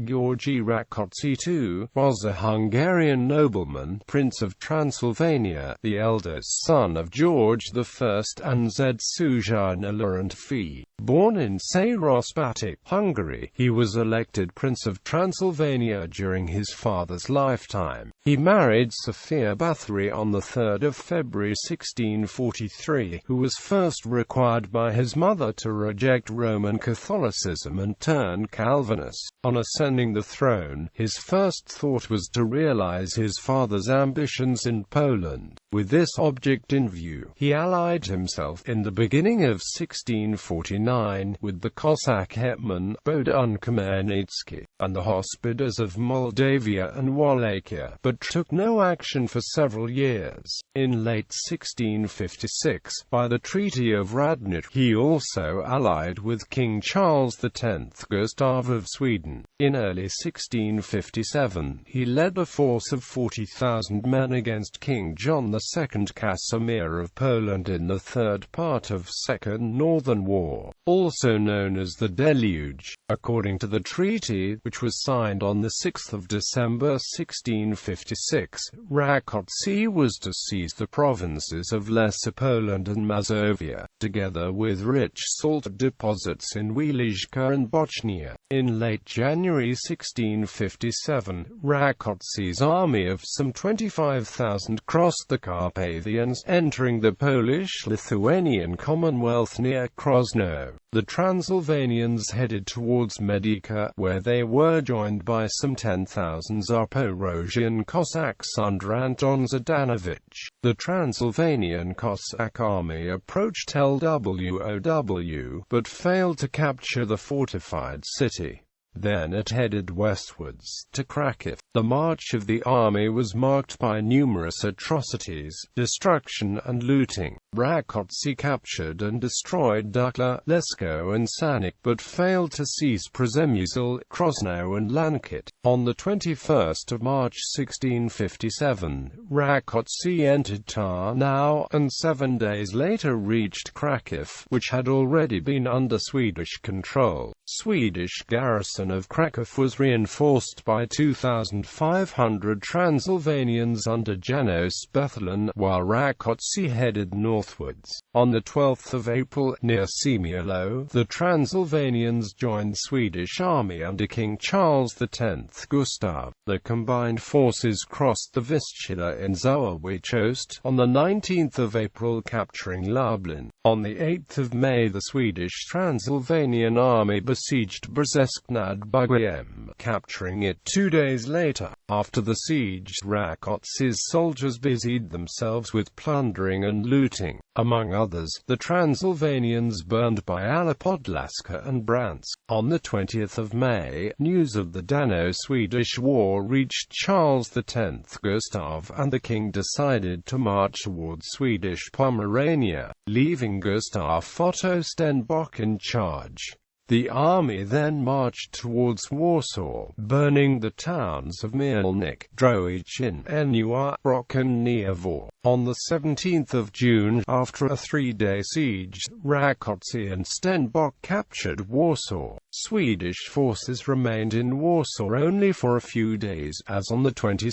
György Rákóczi II was a Hungarian nobleman, Prince of Transylvania, the eldest son of George I and Zsuzsanna Lorántffy.Born in Sárospatak, Hungary. He was elected Prince of Transylvania during his father's lifetime. He married Sophia Báthory on 3 February 1643, who was first required by his mother to reject Roman Catholicism and turn Calvinist. On ascending the throne, his first thought was to realize his father's ambitions in Poland. With this object in view, he allied himself, in the beginning of 1649, with the Cossack hetman, Bogdan Khmelnytsky, and the hospodars of Moldavia and Wallachia, but took no action for several years. In late 1656, by the Treaty of Radnitz, he also allied with King Charles X Gustav of Sweden. In early 1657, he led a force of 40,000 men against King John II Casimir of Poland in the third part of Second Northern War, also known as the Deluge. According to the treaty, which was signed on 6 December 1656, Rákóczi was to seize the provinces of Lesser Poland and Mazovia, together with rich salt deposits in Wieliczka and Bochnia. In late January 1657, Rákóczi's army of some 25,000 crossed the Carpathians, entering the Polish-Lithuanian Commonwealth near Krosno. The Transylvanians headed towards Medica, where they were joined by some 10,000 Zaporozhian Cossacks under Anton Zdanovich. The Transylvanian Cossack army approached Lwow, but failed to capture the fortified city. Then it headed westwards, to Kraków. The march of the army was marked by numerous atrocities, destruction and looting. Rákóczi captured and destroyed Dukla, Lesko and Sanik, but failed to seize Przemysl, Krosno and Lankit. On 21 March 1657, Rákóczi entered Tarnow, and 7 days later reached Kraków, which had already been under Swedish control. Swedish garrison of Kraków was reinforced by 2,500 Transylvanians under Janos Bethlen, while Rákóczi headed northwards. On 12 April, near Semioło, the Transylvanians joined the Swedish army under King Charles X Gustav. The combined forces crossed the Vistula in Zawichost on 19 April, capturing Lublin. On 8 May, the Swedish Transylvanian army besieged Brzesk nad Bugiem, capturing it 2 days later. After the siege, Rákóczi's soldiers busied themselves with plundering and looting. Among others, the Transylvanians burned Biała Podlaska and Brandsk. On 20 May, news of the Dano-Swedish War reached Charles X Gustav, and the king decided to march towards Swedish Pomerania, leaving Gustav Otto Stenbock in charge. The army then marched towards Warsaw, burning the towns of Mielnik, Drohichin, Enua, Brock and Niewor. On 17 June, after a 3-day siege, Rákóczi and Stenbock captured Warsaw. Swedish forces remained in Warsaw only for a few days, as on 22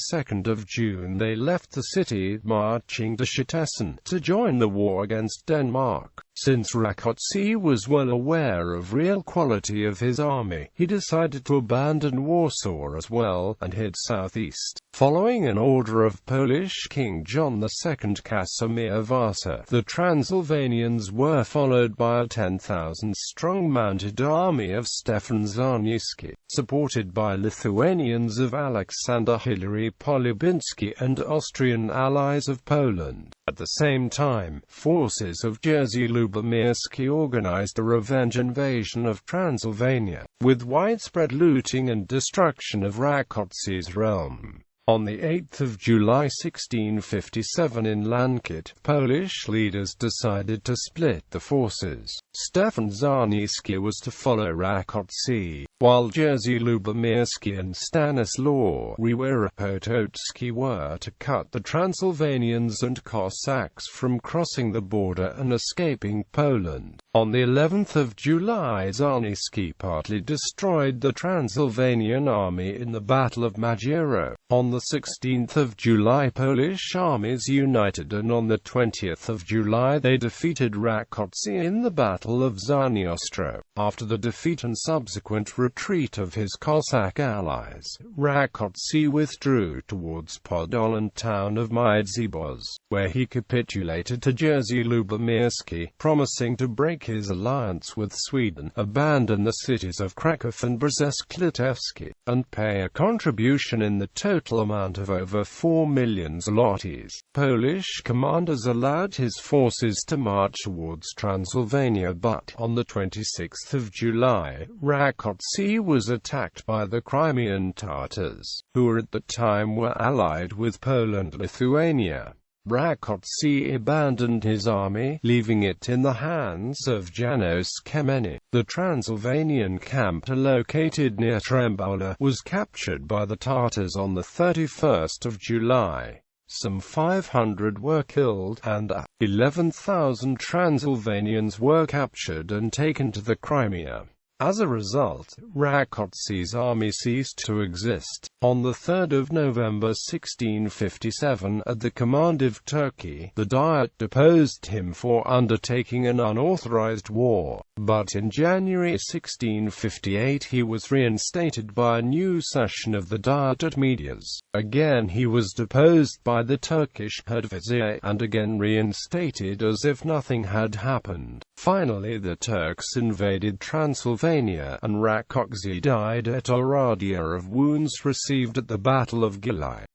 June they left the city, marching to Szczecin, to join the war against Denmark. Since Rákóczi was well aware of real quality of his army, he decided to abandon Warsaw as well, and head southeast. Following an order of Polish King John II Casimir Vasa, the Transylvanians were followed by a 10,000-strong mounted army of Stefan Czarniecki, supported by Lithuanians of Alexander Hilary Polubiński and Austrian allies of Poland. At the same time, forces of Jerzy Lubomirski organized a revenge invasion of Transylvania, with widespread looting and destruction of Rákóczi's realm. On 8 July 1657 in Lankit, Polish leaders decided to split the forces. Stefan Czarniecki was to follow Rákóczi, while Jerzy Lubomirski and Stanislaw Potocki were to cut the Transylvanians and Cossacks from crossing the border and escaping Poland. On the 11th of July, Czarniecki partly destroyed the Transylvanian army in the Battle of Magiro. On the 16th of July, Polish armies united, and on the 20th of July they defeated Rákóczi in the Battle of Zaoniostro. After the defeat and subsequent retreat of his Cossack allies, Rákóczi withdrew towards Podolland town of Miedzibos, where he capitulated to Jerzy Lubomirski, promising to break his alliance with Sweden, abandon the cities of Kraków and Brześć-Litewski, and pay a contribution in the total amount of over 4 million zlotys. Polish commanders allowed his forces to march towards Transylvania, but on the 26th of July, Rákóczi was attacked by the Crimean Tatars, who at the time were allied with Poland-Lithuania. Rákóczi abandoned his army, leaving it in the hands of Janos Kemeny. The Transylvanian camp, located near Trembola, was captured by the Tatars on the 31st of July. Some 500 were killed, and 11,000 Transylvanians were captured and taken to the Crimea. As a result, Rákóczi's army ceased to exist. On the 3rd of November 1657, at the command of Turkey, the Diet deposed him for undertaking an unauthorized war, but in January 1658 he was reinstated by a new session of the Diet at Medias. Again he was deposed by the Turkish Hedvizier, and again reinstated as if nothing had happened. Finally the Turks invaded Transylvania, and Rákóczi died at Oradea of wounds received at the Battle of Gyulai.